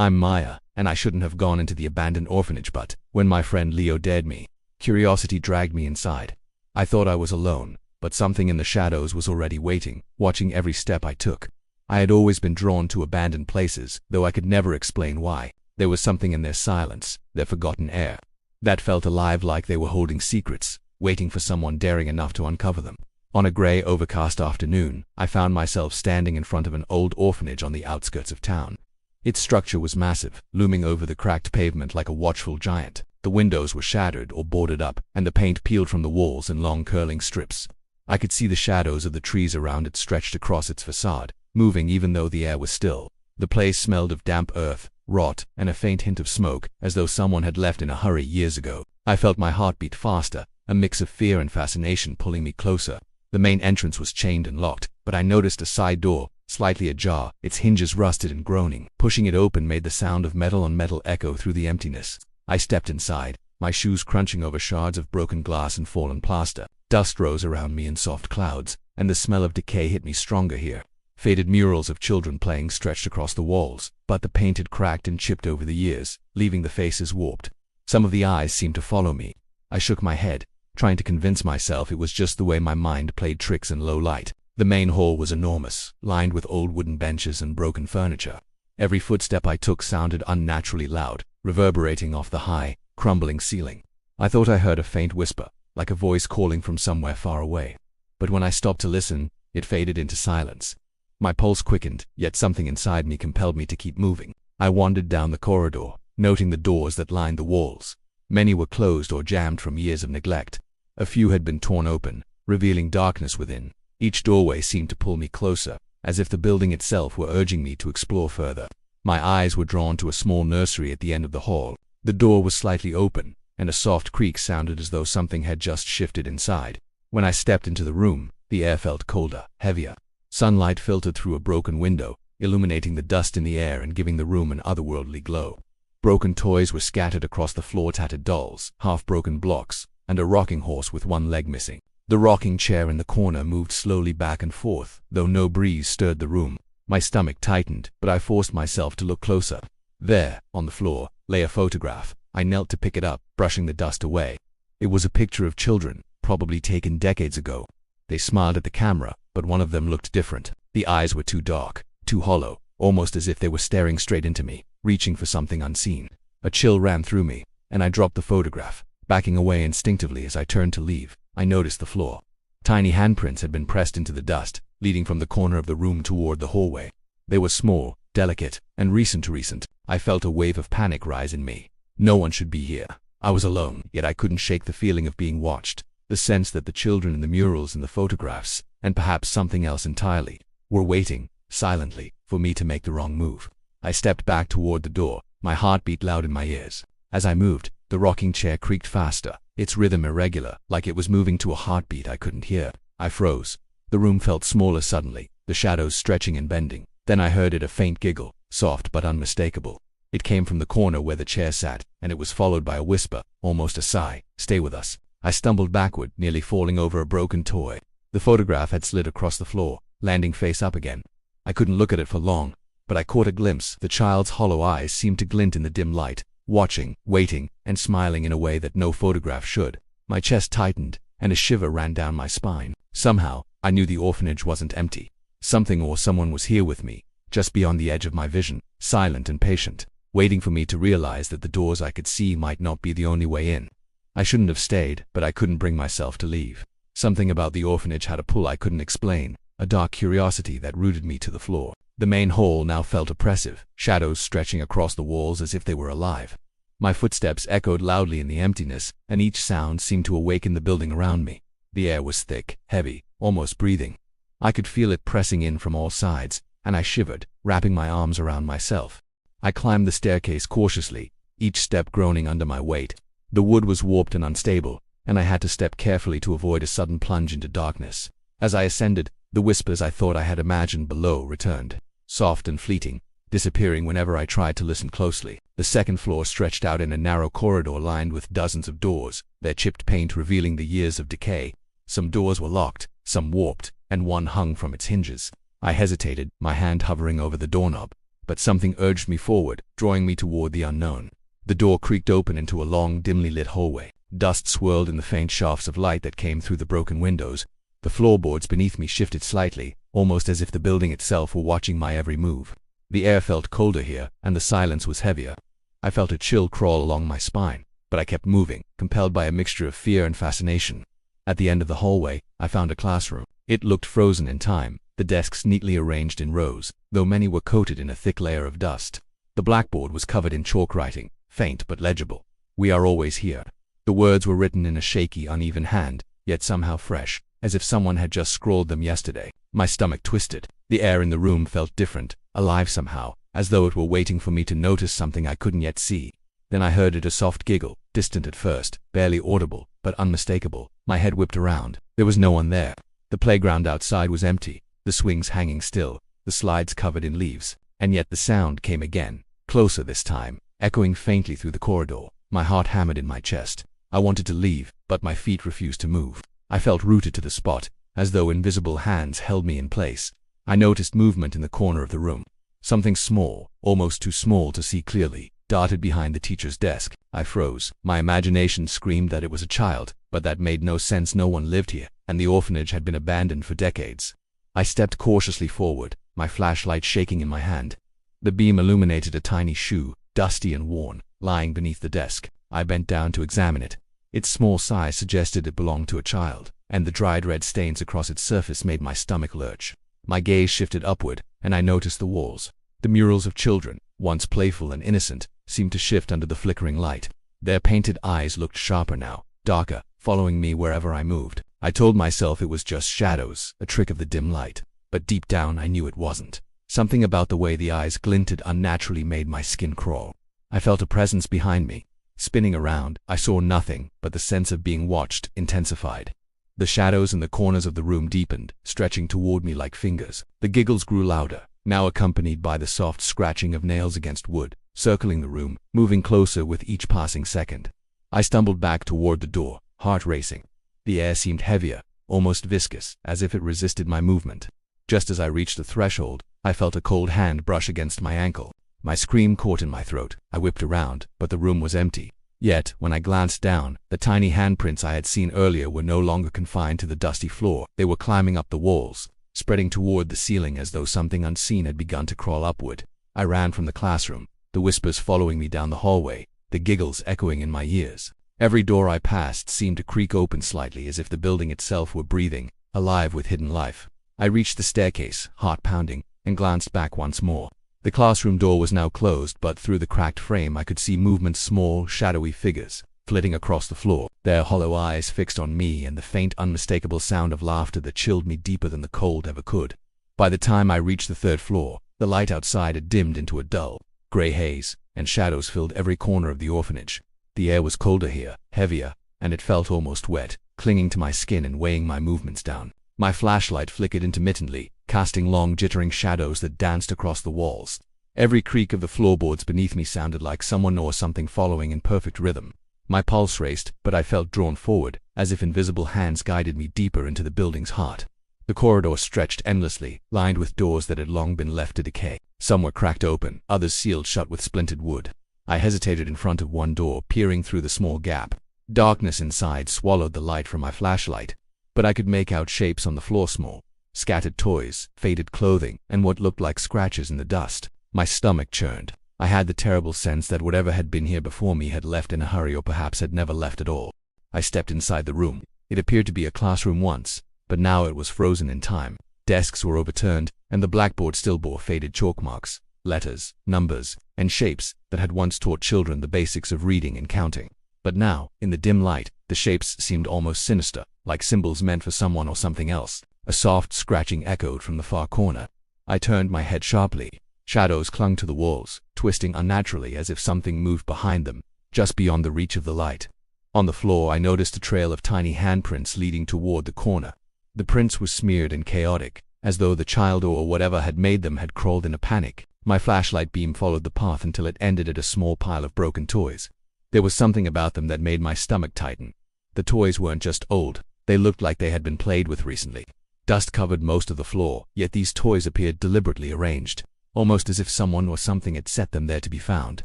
I'm Maya, and I shouldn't have gone into the abandoned orphanage, but when my friend Leo dared me, curiosity dragged me inside. I thought I was alone, but something in the shadows was already waiting, watching every step I took. I had always been drawn to abandoned places, though I could never explain why. There was something in their silence, their forgotten air, that felt alive, like they were holding secrets, waiting for someone daring enough to uncover them. On a gray, overcast afternoon, I found myself standing in front of an old orphanage on the outskirts of town. Its structure was massive, looming over the cracked pavement like a watchful giant. The windows were shattered or boarded up, and the paint peeled from the walls in long curling strips. I could see the shadows of the trees around it stretched across its facade, moving even though the air was still. The place smelled of damp earth, rot, and a faint hint of smoke, as though someone had left in a hurry years ago. I felt my heart beat faster, a mix of fear and fascination pulling me closer. The main entrance was chained and locked, but I noticed a side door, slightly ajar, its hinges rusted and groaning. Pushing it open made the sound of metal on metal echo through the emptiness. I stepped inside, my shoes crunching over shards of broken glass and fallen plaster. Dust rose around me in soft clouds, and the smell of decay hit me stronger here. Faded murals of children playing stretched across the walls, but the paint had cracked and chipped over the years, leaving the faces warped. Some of the eyes seemed to follow me. I shook my head, trying to convince myself it was just the way my mind played tricks in low light. The main hall was enormous, lined with old wooden benches and broken furniture. Every footstep I took sounded unnaturally loud, reverberating off the high, crumbling ceiling. I thought I heard a faint whisper, like a voice calling from somewhere far away. But when I stopped to listen, it faded into silence. My pulse quickened, yet something inside me compelled me to keep moving. I wandered down the corridor, noting the doors that lined the walls. Many were closed or jammed from years of neglect. A few had been torn open, revealing darkness within. Each doorway seemed to pull me closer, as if the building itself were urging me to explore further. My eyes were drawn to a small nursery at the end of the hall. The door was slightly open, and a soft creak sounded as though something had just shifted inside. When I stepped into the room, the air felt colder, heavier. Sunlight filtered through a broken window, illuminating the dust in the air and giving the room an otherworldly glow. Broken toys were scattered across the floor, tattered dolls, half-broken blocks, and a rocking horse with one leg missing. The rocking chair in the corner moved slowly back and forth, though no breeze stirred the room. My stomach tightened, but I forced myself to look closer. There, on the floor, lay a photograph. I knelt to pick it up, brushing the dust away. It was a picture of children, probably taken decades ago. They smiled at the camera, but one of them looked different. The eyes were too dark, too hollow, almost as if they were staring straight into me, reaching for something unseen. A chill ran through me, and I dropped the photograph, backing away instinctively as I turned to leave. I noticed the floor. Tiny handprints had been pressed into the dust, leading from the corner of the room toward the hallway. They were small, delicate, and recent. I felt a wave of panic rise in me. No one should be here. I was alone, yet I couldn't shake the feeling of being watched. The sense that the children in the murals and the photographs, and perhaps something else entirely, were waiting, silently, for me to make the wrong move. I stepped back toward the door, my heart beat loud in my ears. As I moved, the rocking chair creaked faster, its rhythm irregular, like it was moving to a heartbeat I couldn't hear. I froze. The room felt smaller suddenly, the shadows stretching and bending. Then I heard a faint giggle, soft but unmistakable. It came from the corner where the chair sat, and it was followed by a whisper, almost a sigh. "Stay with us." I stumbled backward, nearly falling over a broken toy. The photograph had slid across the floor, landing face up again. I couldn't look at it for long, but I caught a glimpse. The child's hollow eyes seemed to glint in the dim light, watching, waiting, and smiling in a way that no photograph should. My chest tightened, and a shiver ran down my spine. Somehow, I knew the orphanage wasn't empty. Something or someone was here with me, just beyond the edge of my vision, silent and patient, waiting for me to realize that the doors I could see might not be the only way in. I shouldn't have stayed, but I couldn't bring myself to leave. Something about the orphanage had a pull I couldn't explain, a dark curiosity that rooted me to the floor. The main hall now felt oppressive, shadows stretching across the walls as if they were alive. My footsteps echoed loudly in the emptiness, and each sound seemed to awaken the building around me. The air was thick, heavy, almost breathing. I could feel it pressing in from all sides, and I shivered, wrapping my arms around myself. I climbed the staircase cautiously, each step groaning under my weight. The wood was warped and unstable, and I had to step carefully to avoid a sudden plunge into darkness. As I ascended, the whispers I thought I had imagined below returned, soft and fleeting, disappearing whenever I tried to listen closely. The second floor stretched out in a narrow corridor lined with dozens of doors, their chipped paint revealing the years of decay. Some doors were locked, some warped, and one hung from its hinges. I hesitated, my hand hovering over the doorknob, but something urged me forward, drawing me toward the unknown. The door creaked open into a long, dimly lit hallway. Dust swirled in the faint shafts of light that came through the broken windows. The floorboards beneath me shifted slightly, almost as if the building itself were watching my every move. The air felt colder here, and the silence was heavier. I felt a chill crawl along my spine, but I kept moving, compelled by a mixture of fear and fascination. At the end of the hallway, I found a classroom. It looked frozen in time, the desks neatly arranged in rows, though many were coated in a thick layer of dust. The blackboard was covered in chalk writing, faint but legible. "We are always here." The words were written in a shaky, uneven hand, yet somehow fresh, as if someone had just scrawled them yesterday. My stomach twisted. The air in the room felt different, alive somehow, as though it were waiting for me to notice something I couldn't yet see. Then I heard a soft giggle, distant at first, barely audible, but unmistakable. My head whipped around. There was no one there. The playground outside was empty, the swings hanging still, the slides covered in leaves. And yet the sound came again, closer this time, echoing faintly through the corridor. My heart hammered in my chest. I wanted to leave, but my feet refused to move. I felt rooted to the spot, as though invisible hands held me in place. I noticed movement in the corner of the room. Something small, almost too small to see clearly, darted behind the teacher's desk. I froze. My imagination screamed that it was a child, but that made no sense. No one lived here, and the orphanage had been abandoned for decades. I stepped cautiously forward, my flashlight shaking in my hand. The beam illuminated a tiny shoe, dusty and worn, lying beneath the desk. I bent down to examine it. Its small size suggested it belonged to a child, and the dried red stains across its surface made my stomach lurch. My gaze shifted upward, and I noticed the walls. The murals of children, once playful and innocent, seemed to shift under the flickering light. Their painted eyes looked sharper now, darker, following me wherever I moved. I told myself it was just shadows, a trick of the dim light. But deep down I knew it wasn't. Something about the way the eyes glinted unnaturally made my skin crawl. I felt a presence behind me. Spinning around, I saw nothing, but the sense of being watched intensified. The shadows in the corners of the room deepened, stretching toward me like fingers. The giggles grew louder, now accompanied by the soft scratching of nails against wood, circling the room, moving closer with each passing second. I stumbled back toward the door, heart racing. The air seemed heavier, almost viscous, as if it resisted my movement. Just as I reached the threshold, I felt a cold hand brush against my ankle. My scream caught in my throat. I whipped around, but the room was empty. Yet, when I glanced down, the tiny handprints I had seen earlier were no longer confined to the dusty floor. They were climbing up the walls, spreading toward the ceiling as though something unseen had begun to crawl upward. I ran from the classroom, the whispers following me down the hallway, the giggles echoing in my ears. Every door I passed seemed to creak open slightly, as if the building itself were breathing, alive with hidden life. I reached the staircase, heart pounding, and glanced back once more. The classroom door was now closed, but through the cracked frame I could see movement, small, shadowy figures, flitting across the floor, their hollow eyes fixed on me, and the faint, unmistakable sound of laughter that chilled me deeper than the cold ever could. By the time I reached the third floor, the light outside had dimmed into a dull, gray haze, and shadows filled every corner of the orphanage. The air was colder here, heavier, and it felt almost wet, clinging to my skin and weighing my movements down. My flashlight flickered intermittently, casting long, jittering shadows that danced across the walls. Every creak of the floorboards beneath me sounded like someone or something following in perfect rhythm. My pulse raced, but I felt drawn forward, as if invisible hands guided me deeper into the building's heart. The corridor stretched endlessly, lined with doors that had long been left to decay. Some were cracked open, others sealed shut with splintered wood. I hesitated in front of one door, peering through the small gap. Darkness inside swallowed the light from my flashlight, but I could make out shapes on the floor, small, scattered toys, faded clothing, and what looked like scratches in the dust. My stomach churned. I had the terrible sense that whatever had been here before me had left in a hurry, or perhaps had never left at all. I stepped inside the room. It appeared to be a classroom once, but now it was frozen in time. Desks were overturned, and the blackboard still bore faded chalk marks, letters, numbers, and shapes that had once taught children the basics of reading and counting. But now, in the dim light, the shapes seemed almost sinister, like symbols meant for someone or something else. A soft scratching echoed from the far corner. I turned my head sharply. Shadows clung to the walls, twisting unnaturally as if something moved behind them, just beyond the reach of the light. On the floor I noticed a trail of tiny handprints leading toward the corner. The prints were smeared and chaotic, as though the child or whatever had made them had crawled in a panic. My flashlight beam followed the path until it ended at a small pile of broken toys. There was something about them that made my stomach tighten. The toys weren't just old, they looked like they had been played with recently. Dust covered most of the floor, yet these toys appeared deliberately arranged. almost as if someone or something had set them there to be found.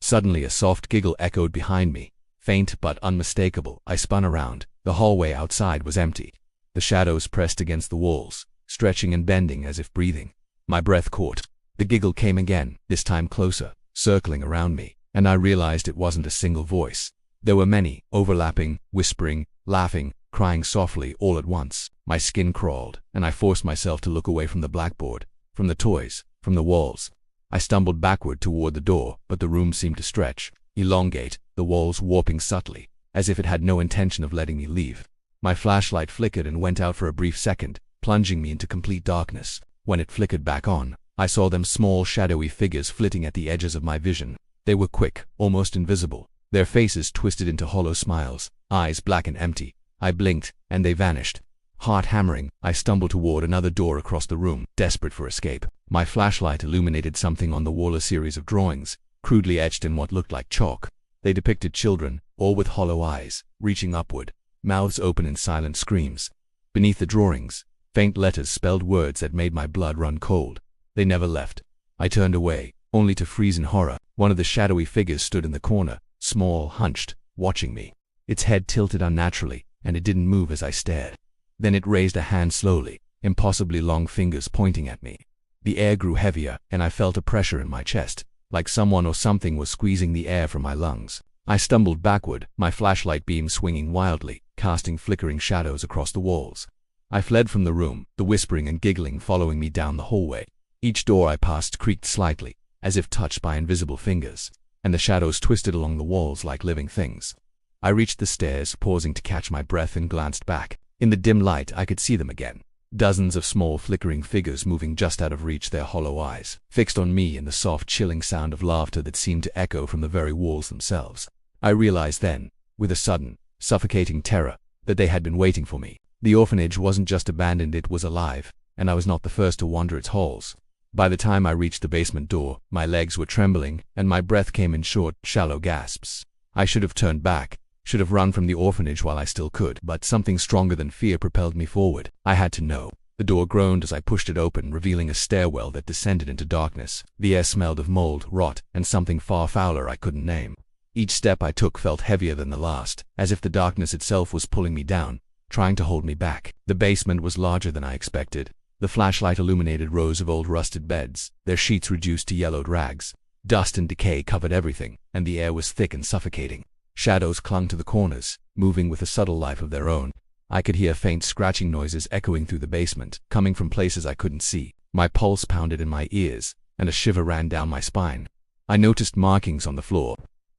Suddenly a soft giggle echoed behind me, faint but unmistakable. I spun around. The hallway outside was empty. The shadows pressed against the walls, stretching and bending as if breathing. My breath caught. The giggle came again, this time closer, circling around me, and I realized it wasn't a single voice. There were many, overlapping, whispering, laughing, crying softly all at once. My skin crawled, and I forced myself to look away from the blackboard, from the toys, from the walls. I stumbled backward toward the door, but the room seemed to stretch, elongate, the walls warping subtly, as if it had no intention of letting me leave. My flashlight flickered and went out for a brief second, plunging me into complete darkness. When it flickered back on, I saw them small shadowy figures flitting at the edges of my vision. They were quick, almost invisible, their faces twisted into hollow smiles, eyes black and empty. I blinked, and they vanished. Heart hammering, I stumbled toward another door across the room, desperate for escape. My flashlight illuminated something on the wall, a series of drawings, crudely etched in what looked like chalk. They depicted children, all with hollow eyes, reaching upward, mouths open in silent screams. Beneath the drawings, faint letters spelled words that made my blood run cold. They never left. I turned away, only to freeze in horror. One of the shadowy figures stood in the corner, small, hunched, watching me. Its head tilted unnaturally, and it didn't move as I stared. Then it raised a hand slowly, impossibly long fingers pointing at me. The air grew heavier, and I felt a pressure in my chest, like someone or something was squeezing the air from my lungs. I stumbled backward, my flashlight beam swinging wildly, casting flickering shadows across the walls. I fled from the room, the whispering and giggling following me down the hallway. Each door I passed creaked slightly, as if touched by invisible fingers, and the shadows twisted along the walls like living things. I reached the stairs, pausing to catch my breath, and glanced back. In the dim light, I could see them again. Dozens of small flickering figures moving just out of reach, their hollow eyes fixed on me, and the soft chilling sound of laughter that seemed to echo from the very walls themselves. I realized then, with a sudden, suffocating terror, that they had been waiting for me. The orphanage wasn't just abandoned, it was alive, and I was not the first to wander its halls. By the time I reached the basement door, my legs were trembling, and my breath came in short, shallow gasps. I should have turned back, should have run from the orphanage while I still could, but something stronger than fear propelled me forward. I had to know. The door groaned as I pushed it open, revealing a stairwell that descended into darkness. The air smelled of mold, rot, and something far fouler I couldn't name. Each step I took felt heavier than the last, as if the darkness itself was pulling me down, trying to hold me back. The basement was larger than I expected. The flashlight illuminated rows of old rusted beds, their sheets reduced to yellowed rags. Dust and decay covered everything, and the air was thick and suffocating. Shadows clung to the corners, moving with a subtle life of their own. I could hear faint scratching noises echoing through the basement, coming from places I couldn't see. My pulse pounded in my ears, and a shiver ran down my spine. I noticed markings on the floor,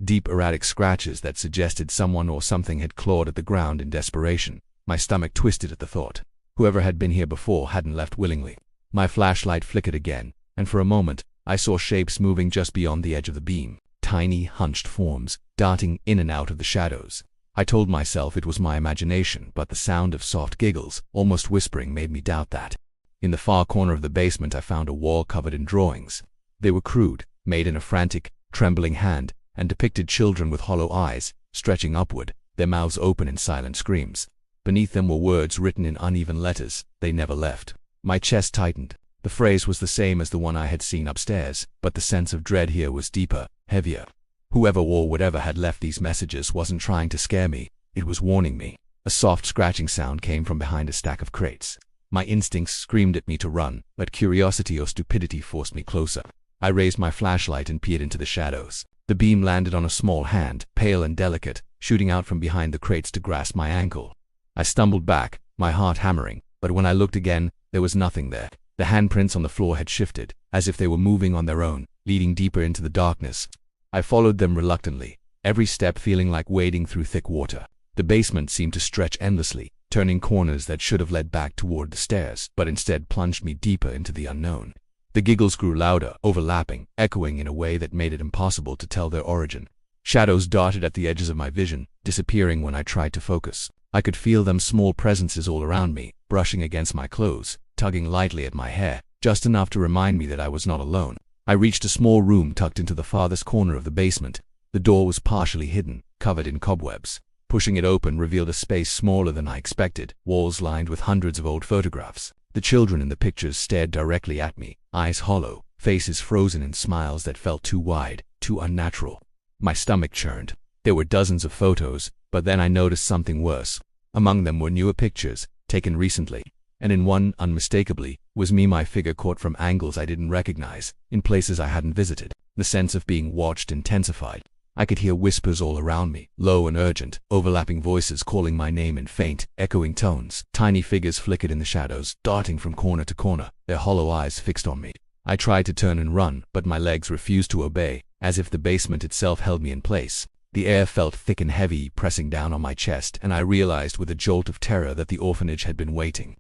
deep erratic scratches that suggested someone or something had clawed at the ground in desperation. My stomach twisted at the thought. Whoever had been here before hadn't left willingly. My flashlight flickered again, and for a moment, I saw shapes moving just beyond the edge of the beam. Tiny, hunched forms, darting in and out of the shadows. I told myself it was my imagination, but the sound of soft giggles, almost whispering, made me doubt that. In the far corner of the basement, I found a wall covered in drawings. They were crude, made in a frantic, trembling hand, and depicted children with hollow eyes, stretching upward, their mouths open in silent screams. Beneath them were words written in uneven letters. They never left. My chest tightened. The phrase was the same as the one I had seen upstairs, but the sense of dread here was deeper, heavier. Whoever or whatever had left these messages wasn't trying to scare me, it was warning me. A soft scratching sound came from behind a stack of crates. My instincts screamed at me to run, but curiosity or stupidity forced me closer. I raised my flashlight and peered into the shadows. The beam landed on a small hand, pale and delicate, shooting out from behind the crates to grasp my ankle. I stumbled back, my heart hammering, but when I looked again, there was nothing there. The handprints on the floor had shifted, as if they were moving on their own, leading deeper into the darkness. I followed them reluctantly, every step feeling like wading through thick water. The basement seemed to stretch endlessly, turning corners that should have led back toward the stairs, but instead plunged me deeper into the unknown. The giggles grew louder, overlapping, echoing in a way that made it impossible to tell their origin. Shadows darted at the edges of my vision, disappearing when I tried to focus. I could feel them, small presences all around me, brushing against my clothes, tugging lightly at my hair, just enough to remind me that I was not alone. I reached a small room tucked into the farthest corner of the basement. The door was partially hidden, covered in cobwebs. Pushing it open revealed a space smaller than I expected, walls lined with hundreds of old photographs. The children in the pictures stared directly at me, eyes hollow, faces frozen in smiles that felt too wide, too unnatural. My stomach churned. There were dozens of photos, but then I noticed something worse. Among them were newer pictures, taken recently, and in one, unmistakably, was me, my figure caught from angles I didn't recognize, in places I hadn't visited. The sense of being watched intensified. I could hear whispers all around me, low and urgent, overlapping voices calling my name in faint, echoing tones. Tiny figures flickered in the shadows, darting from corner to corner, their hollow eyes fixed on me. I tried to turn and run, but my legs refused to obey, as if the basement itself held me in place. The air felt thick and heavy, pressing down on my chest, and I realized with a jolt of terror that the orphanage had been waiting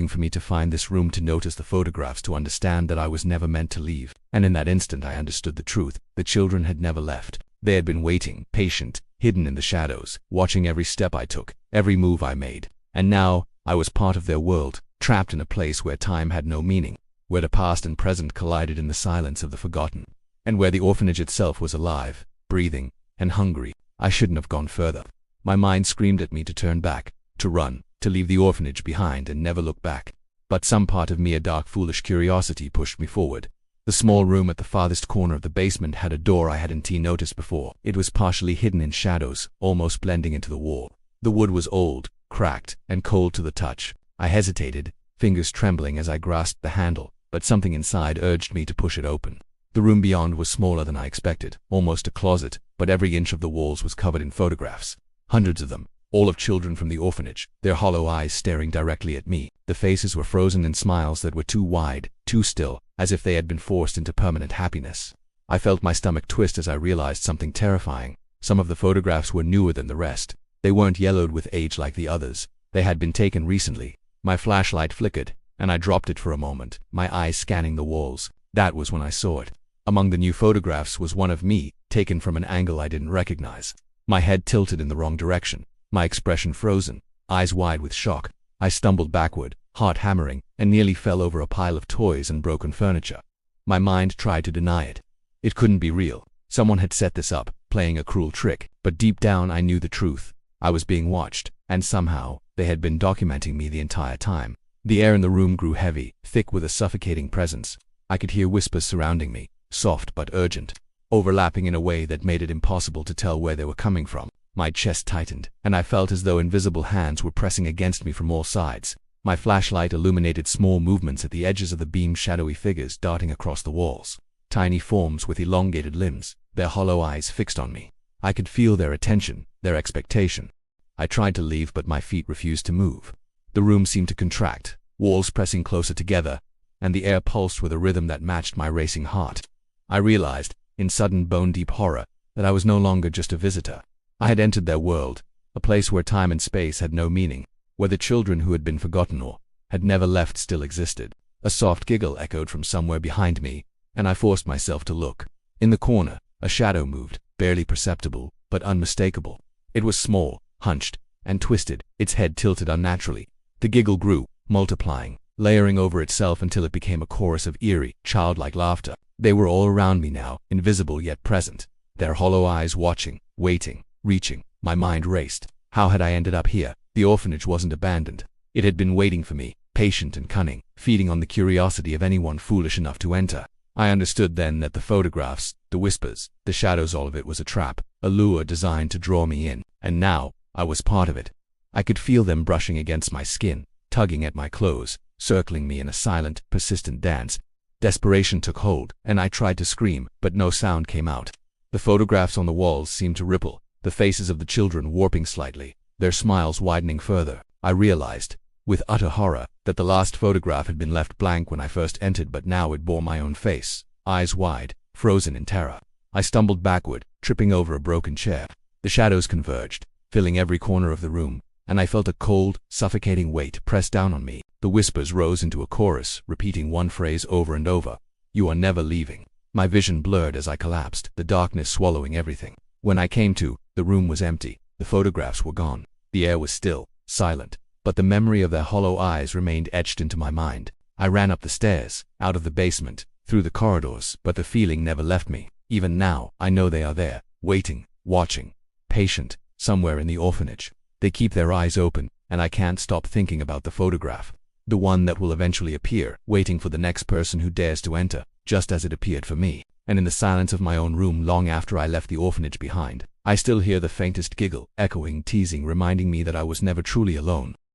for me to find this room, to notice the photographs, to understand that I was never meant to leave. And in that instant I understood the truth. The children had never left. They had been waiting, patient, hidden in the shadows, watching every step I took, every move I made. And now, I was part of their world, trapped in a place where time had no meaning, where the past and present collided in the silence of the forgotten, and where the orphanage itself was alive, breathing, and hungry. I shouldn't have gone further. My mind screamed at me to turn back, to run, to leave the orphanage behind and never look back. But some part of me, a dark, foolish curiosity, pushed me forward. The small room at the farthest corner of the basement had a door I hadn't noticed before. It was partially hidden in shadows, almost blending into the wall. The wood was old, cracked, and cold to the touch. I hesitated, fingers trembling as I grasped the handle, but something inside urged me to push it open. The room beyond was smaller than I expected, almost a closet, but every inch of the walls was covered in photographs. Hundreds of them, all of children from the orphanage, their hollow eyes staring directly at me. The faces were frozen in smiles that were too wide, too still, as if they had been forced into permanent happiness. I felt my stomach twist as I realized something terrifying. Some of the photographs were newer than the rest. They weren't yellowed with age like the others. They had been taken recently. My flashlight flickered, and I dropped it for a moment, my eyes scanning the walls. That was when I saw it. Among the new photographs was one of me, taken from an angle I didn't recognize. My head tilted in the wrong direction, my expression frozen, eyes wide with shock. I stumbled backward, heart hammering, and nearly fell over a pile of toys and broken furniture. My mind tried to deny it. It couldn't be real. Someone had set this up, playing a cruel trick. But deep down I knew the truth. I was being watched, and somehow, they had been documenting me the entire time. The air in the room grew heavy, thick with a suffocating presence. I could hear whispers surrounding me, soft but urgent, overlapping in a way that made it impossible to tell where they were coming from. My chest tightened, and I felt as though invisible hands were pressing against me from all sides. My flashlight illuminated small movements at the edges of the beam, shadowy figures darting across the walls. Tiny forms with elongated limbs, their hollow eyes fixed on me. I could feel their attention, their expectation. I tried to leave, but my feet refused to move. The room seemed to contract, walls pressing closer together, and the air pulsed with a rhythm that matched my racing heart. I realized, in sudden bone-deep horror, that I was no longer just a visitor. I had entered their world, a place where time and space had no meaning, where the children who had been forgotten or had never left still existed. A soft giggle echoed from somewhere behind me, and I forced myself to look. In the corner, a shadow moved, barely perceptible, but unmistakable. It was small, hunched, and twisted, its head tilted unnaturally. The giggle grew, multiplying, layering over itself until it became a chorus of eerie, childlike laughter. They were all around me now, invisible yet present, their hollow eyes watching, waiting, reaching. My mind raced. How had I ended up here? The orphanage wasn't abandoned. It had been waiting for me, patient and cunning, feeding on the curiosity of anyone foolish enough to enter. I understood then that the photographs, the whispers, the shadows, all of it was a trap, a lure designed to draw me in. And now, I was part of it. I could feel them brushing against my skin, tugging at my clothes, circling me in a silent, persistent dance. Desperation took hold, and I tried to scream, but no sound came out. The photographs on the walls seemed to ripple, the faces of the children warping slightly, their smiles widening further. I realized, with utter horror, that the last photograph had been left blank when I first entered, but now it bore my own face, eyes wide, frozen in terror. I stumbled backward, tripping over a broken chair. The shadows converged, filling every corner of the room, and I felt a cold, suffocating weight press down on me. The whispers rose into a chorus, repeating one phrase over and over: "You are never leaving." My vision blurred as I collapsed, the darkness swallowing everything. When I came to, the room was empty. The photographs were gone. The air was still, silent, but the memory of their hollow eyes remained etched into my mind. I ran up the stairs, out of the basement, through the corridors, but the feeling never left me. Even now, I know they are there, waiting, watching, patient, somewhere in the orphanage. They keep their eyes open, and I can't stop thinking about the photograph. The one that will eventually appear, waiting for the next person who dares to enter. just as it appeared for me, and in the silence of my own room long after I left the orphanage behind, I still hear the faintest giggle, echoing, teasing, reminding me that I was never truly alone.